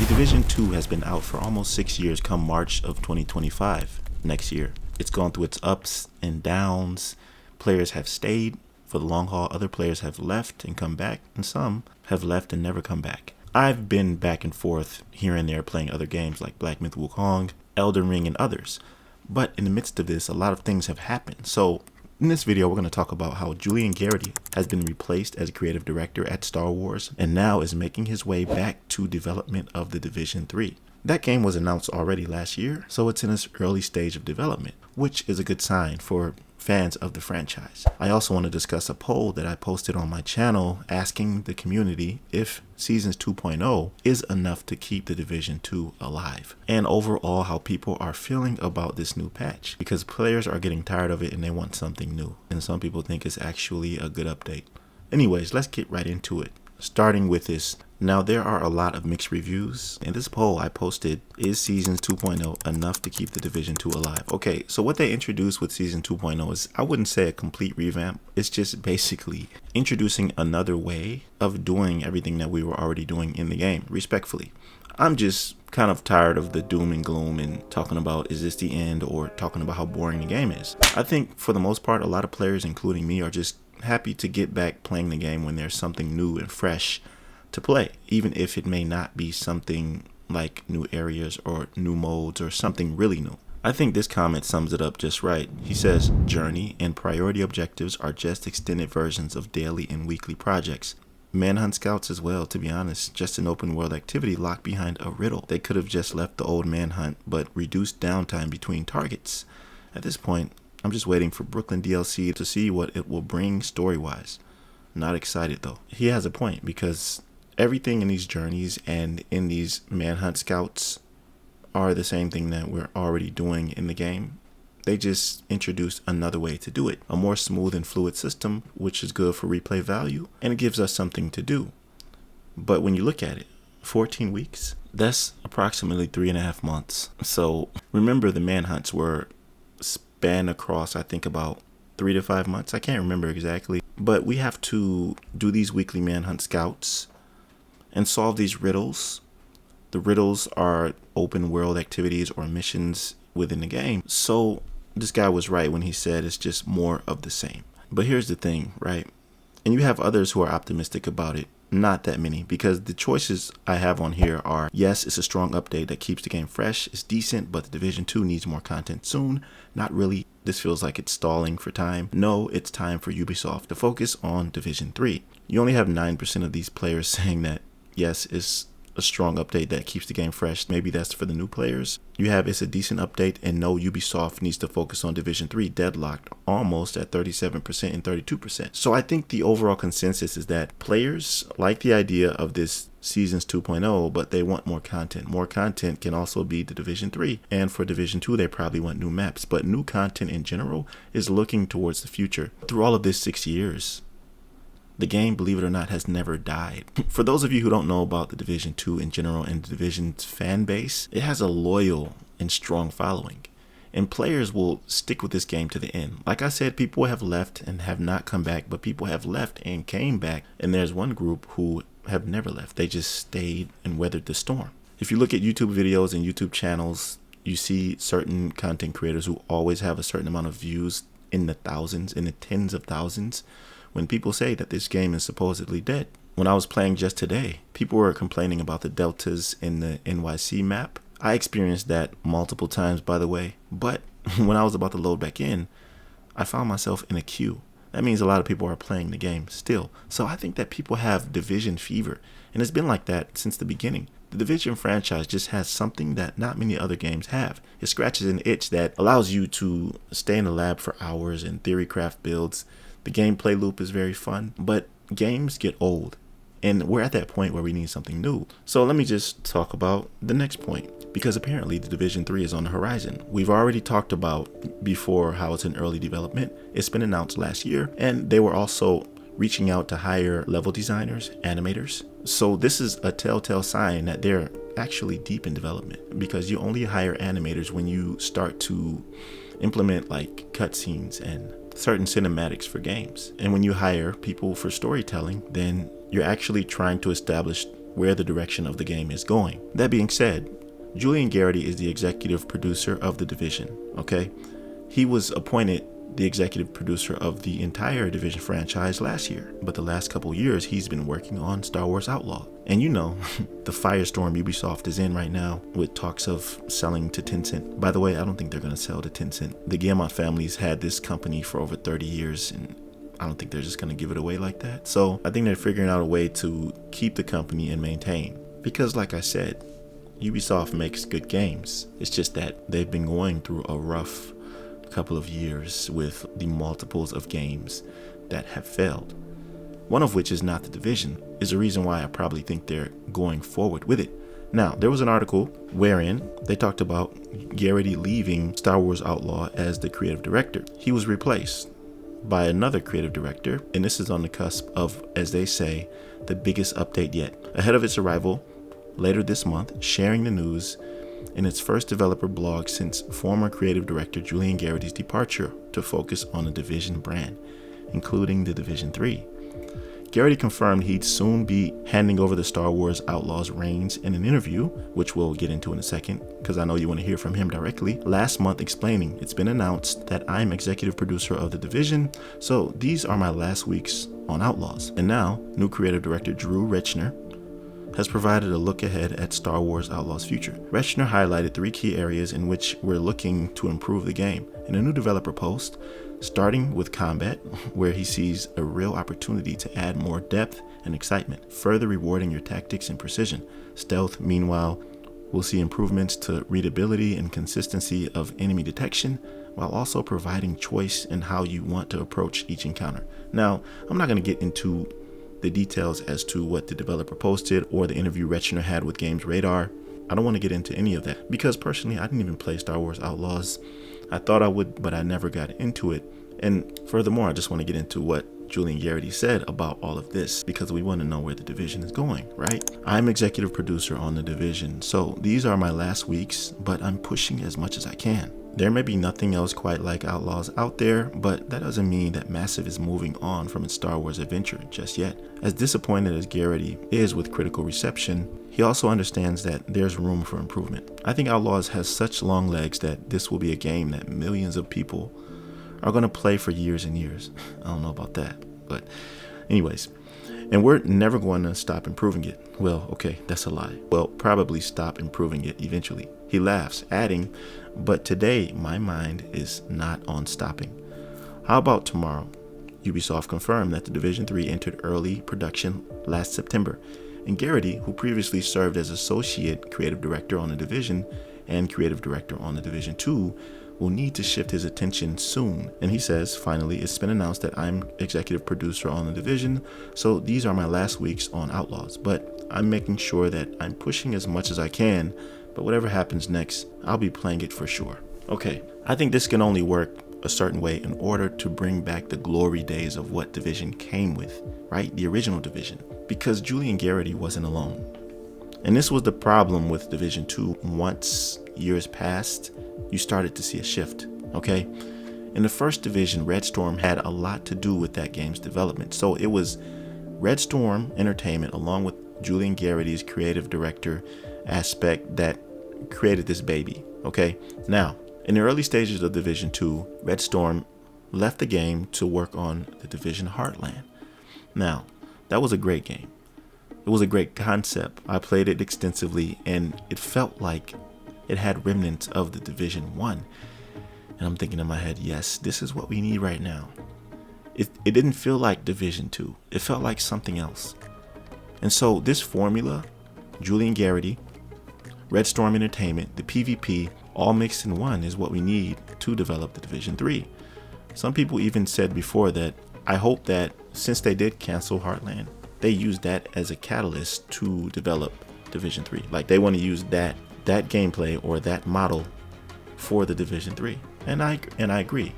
The Division 2 has been out for almost 6 years come March of 2025 next year. It's gone through its ups and downs. Players have stayed for the long haul, other players have left and come back, and some have left and never come back. I've been back and forth here and there playing other games like Black Myth Wukong, Elden Ring, and others. But in the midst of this, a lot of things have happened. So in this video, we're going to talk about how Julian Garrity has been replaced as creative director at Star Wars and now is making his way back to development of the Division 3. That game was announced already last year, so it's in its early stage of development, which is a good sign for fans of the franchise. I also want to discuss a poll that I posted on my channel asking the community if Seasons 2.0 is enough to keep the Division 2 alive, and overall how people are feeling about this new patch, because players are getting tired of it and they want something new, and some people think it's actually a good update. Anyways, let's get right into it. Starting with this, now there are a lot of mixed reviews. In this poll I posted, is Seasons 2.0 enough to keep the Division 2 alive? Okay, so what they introduced with Season 2.0 is, I wouldn't say a complete revamp. It's just basically introducing another way of doing everything that we were already doing in the game, respectfully. I'm just kind of tired of the doom and gloom and talking about is this the end or talking about how boring the game is. I think for the most part, a lot of players, including me, are just happy to get back playing the game when there's something new and fresh to play, even if it may not be something like new areas or new modes or something really new. I think this comment sums it up just right. He says, journey and priority objectives are just extended versions of daily and weekly projects. Manhunt Scouts as well, to be honest, just an open world activity locked behind a riddle. They could have just left the old Manhunt, but reduced downtime between targets. At this point, I'm just waiting for Brooklyn DLC to see what it will bring story-wise. Not excited though. He has a point, because everything in these journeys and in these Manhunt Scouts are the same thing that we're already doing in the game. They just introduced another way to do it. A more smooth and fluid system, which is good for replay value, and it gives us something to do. But when you look at it, 14 weeks, that's approximately 3.5 months. So remember, the Manhunts were span across, I think, about 3 to 5 months. I can't remember exactly, but we have to do these weekly Manhunt Scouts and solve these riddles. The riddles are open world activities or missions within the game. So this guy was right when he said it's just more of the same. But here's the thing, right? And you have others who are optimistic about it. Not that many, because the choices I have on here are, yes, it's a strong update that keeps the game fresh, it's decent, but the Division 2 needs more content soon. Not really. This feels like it's stalling for time. No, it's time for Ubisoft to focus on Division 3. You only have 9% of these players saying that, yes, it's a strong update that keeps the game fresh. Maybe that's for the new players. You have it's a decent update, and no, Ubisoft needs to focus on Division 3, deadlocked almost at 37% and 32%. So I think the overall consensus is that players like the idea of this Seasons 2.0, but they want more content. More content can also be the Division 3, and for Division 2 they probably want new maps, but new content in general is looking towards the future. Through all of this 6 years, the game, believe it or not, has never died. For those of you who don't know about the Division 2 in general and the Division's fan base, it has a loyal and strong following. And players will stick with this game to the end. Like I said, people have left and have not come back, but people have left and came back. And there's one group who have never left. They just stayed and weathered the storm. If you look at YouTube videos and YouTube channels, you see certain content creators who always have a certain amount of views in the thousands, in the tens of thousands, when people say that this game is supposedly dead. When I was playing just today, people were complaining about the deltas in the NYC map. I experienced that multiple times, by the way, but when I was about to load back in, I found myself in a queue. That means a lot of people are playing the game still. So I think that people have Division fever, and it's been like that since the beginning. The Division franchise just has something that not many other games have. It scratches an itch that allows you to stay in the lab for hours and theory craft builds. The gameplay loop is very fun, but games get old, and we're at that point where we need something new. So let me just talk about the next point, because apparently the Division 3 is on the horizon. We've already talked about before how it's in early development. It's been announced last year, and they were also reaching out to hire level designers, animators. So this is a telltale sign that they're actually deep in development, because you only hire animators when you start to implement like cutscenes and certain cinematics for games. And when you hire people for storytelling, then you're actually trying to establish where the direction of the game is going. That being said, 𝐁𝐞𝐜𝐕 is the executive producer of the division, okay? He was appointed the executive producer of the entire Division franchise last year, but the last couple years he's been working on Star Wars Outlaw. And you know, the firestorm Ubisoft is in right now with talks of selling to Tencent. By the way, I don't think they're going to sell to Tencent. The Guillemot family's had this company for over 30 years, and I don't think they're just going to give it away like that. So I think they're figuring out a way to keep the company and maintain. Because like I said, Ubisoft makes good games. It's just that they've been going through a rough couple of years with the multiples of games that have failed. One of which is not the Division, is the reason why I probably think they're going forward with it. Now, there was an article wherein they talked about Garrity leaving Star Wars Outlaw as the creative director. He was replaced by another creative director, and this is on the cusp of, as they say, the biggest update yet. Ahead of its arrival later this month, sharing the news in its first developer blog since former creative director 𝐁𝐸𝐜𝐕's departure to focus on the Division brand, including the Division 3. Garrity confirmed he'd soon be handing over the Star Wars Outlaws reins in an interview, which we'll get into in a second, because I know you want to hear from him directly, last month, explaining, "It's been announced that I'm executive producer of the Division, so these are my last weeks on Outlaws." And now, new creative director Drew Rechner has provided a look ahead at Star Wars Outlaws' future. Rechner highlighted 3 key areas in which we're looking to improve the game in a new developer post, starting with combat, where he sees a real opportunity to add more depth and excitement, further rewarding your tactics and precision. Stealth, meanwhile, we'll see improvements to readability and consistency of enemy detection, while also providing choice in how you want to approach each encounter. Now, I'm not going to get into the details as to what the developer posted or the interview Rechner had with Games Radar. I don't want to get into any of that because personally I didn't even play Star Wars Outlaws. I thought I would, but I never got into it. And furthermore, I just want to get into what 𝐁𝐸𝐜𝐕 said about all of this because we want to know where the Division is going, right? I'm executive producer on the Division, so these are my last weeks, but I'm pushing as much as I can. There may be nothing else quite like Outlaws out there, but that doesn't mean that Massive is moving on from its Star Wars adventure just yet. As disappointed as Garrity is with critical reception, he also understands that there's room for improvement. I think Outlaws has such long legs that this will be a game that millions of people are going to play for years and years. I don't know about that, but anyways. And we're never going to stop improving it. Well, okay, that's a lie. We'll probably stop improving it eventually. He laughs, adding, "But today my mind is not on stopping." How about tomorrow? Ubisoft confirmed that the Division 3 entered early production last September, and Garrity, who previously served as associate creative director on the Division and creative director on the Division 2, will need to shift his attention soon. And he says, "Finally, it's been announced that I'm executive producer on the Division, so these are my last weeks on Outlaws, but I'm making sure that I'm pushing as much as I can, but whatever happens next, I'll be playing it for sure." Okay, I think this can only work a certain way in order to bring back the glory days of what Division came with, right? The original Division, because 𝐁𝐸𝐜𝐕 wasn't alone. And this was the problem with Division 2. Once years passed, you started to see a shift, okay? In the first Division, Red Storm had a lot to do with that game's development. So it was Red Storm Entertainment, along with 𝐁𝐸𝐜𝐕's creative director aspect, that created this baby, okay? Now, in the early stages of Division 2, Red Storm left the game to work on the Division Heartland. Now, that was a great game. It was a great concept. I played it extensively, and it felt like it had remnants of the Division 1. And I'm thinking in my head, yes, this is what we need right now. It didn't feel like Division 2. It felt like something else. And so this formula, 𝐁𝐸𝐜𝐕, Red Storm Entertainment, the PvP, all mixed in one is what we need to develop the Division 3. Some people even said before that I hope that since they did cancel Heartland, they use that as a catalyst to develop Division 3. Like they want to use that gameplay or that model for the Division 3. And I agree.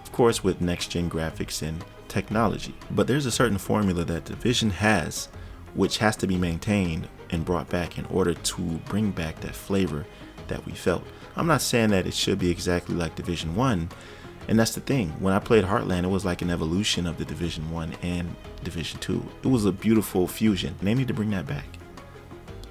Of course, with next gen graphics and technology. But there's a certain formula that Division has, which has to be maintained and brought back in order to bring back that flavor that we felt. I'm not saying that it should be exactly like Division 1. And that's the thing. When I played Heartland, it was like an evolution of the Division 1 and Division 2. It was a beautiful fusion. And they need to bring that back.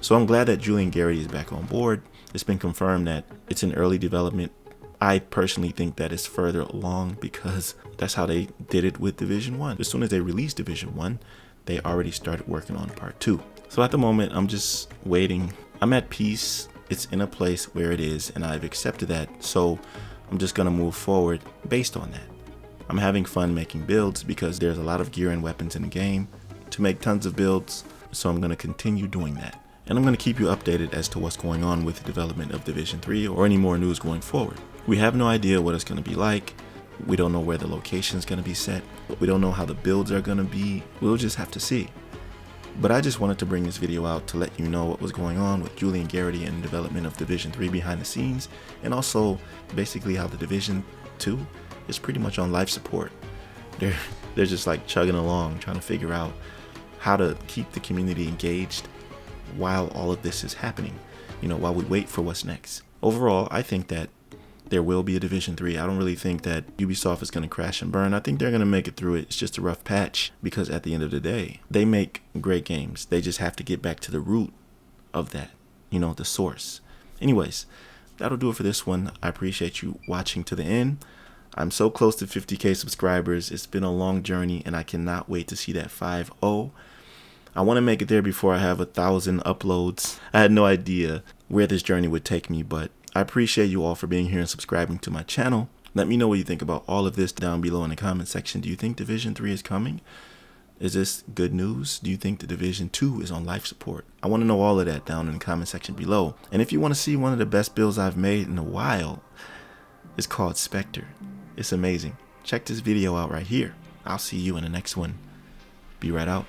So I'm glad that Julian Garrity is back on board. It's been confirmed that it's in early development. I personally think that it's further along because that's how they did it with Division 1. As soon as they released Division 1, they already started working on Part 2. So at the moment, I'm just waiting. I'm at peace. It's in a place where it is, and I've accepted that. So I'm just gonna move forward based on that. I'm having fun making builds because there's a lot of gear and weapons in the game to make tons of builds. So I'm gonna continue doing that. And I'm gonna keep you updated as to what's going on with the development of Division 3 or any more news going forward. We have no idea what it's gonna be like. We don't know where the location is gonna be set. We don't know how the builds are gonna be. We'll just have to see. But I just wanted to bring this video out to let you know what was going on with Julian Garrity and the development of Division 3 behind the scenes, and also basically how the Division 2 is pretty much on life support. They're just like chugging along, trying to figure out how to keep the community engaged while all of this is happening, while we wait for what's next. Overall, I think that there will be a Division 3. I don't really think that Ubisoft is going to crash and burn. I think they're going to make it through it. It's just a rough patch because at the end of the day, they make great games. They just have to get back to the root of that, the source. Anyways, that'll do it for this one. I appreciate you watching to the end. I'm so close to 50K subscribers. It's been a long journey, and I cannot wait to see that 5-0. I want to make it there before I have 1,000 uploads. I had no idea where this journey would take me, but I appreciate you all for being here and subscribing to my channel. Let me know what you think about all of this down below in the comment section. Do you think Division 3 is coming? Is this good news? Do you think the Division 2 is on life support? I want to know all of that down in the comment section below. And if you want to see one of the best builds I've made in a while, it's called Spectre. It's amazing. Check this video out right here. I'll see you in the next one. Be right out.